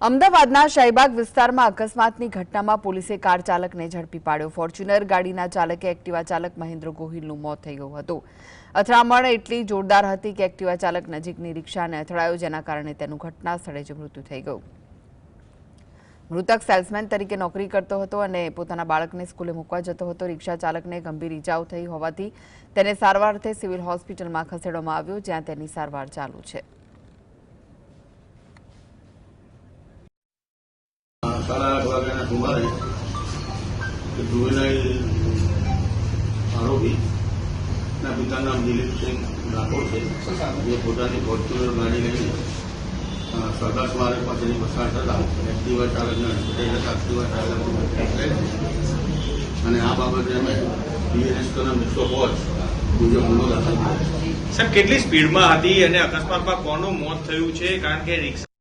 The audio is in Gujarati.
અમદાવાદના શાહીબાગ વિસ્તારમાં અકસ્માતની ઘટનામાં પોલીસે કાર ચાલકને ઝડપી પાડ્યો। ફોર્ચ્યુનર ગાડીના ચાલકે એક્ટિવા ચાલક મહેન્દ્ર ગોહિલનું મોત થઈ ગયું હતું। અથડામણ એટલી જોરદાર હતી કે એક્ટિવા ચાલક નજીકની રિક્ષાને અથડાયો, જેના કારણે તેનું ઘટના સ્થળે જ મૃત્યુ થઈ ગયું। મૃતક સેલ્સમેન તરીકે નોકરી કરતો હતો અને પોતાના બાળકને સ્કૂલે મૂકવા જતો હતો। રિક્ષા ચાલકને ગંભીર ઈજાઓ થઈ હોવાથી તેને સારવાર અર્થે સિવિલ હોસ્પિટલમાં ખસેડવામાં આવ્યો, જ્યાં તેની સારવાર ચાલુ છે। सारा वाग्याना सुमारे जुवेनाइल आरोपी पिता नाम दिलीप सिंह राठोड है। ये पोतानी फॉर्च्यूनर गाड़ी लईने सरदार स्मारक पासेથી પસાર થતા એક્ટિવા ચાલકને એક્ટિવા ચાલક અને આ બાબતે અમે બીએનએસના 105 મુજબ ગુનો દાખલ કર્યો। સર, કેટલી સ્પીડમાં હતી અને અકસ્માતમાં કોનું મોત થયું છે? કારણ કે રિક્ષા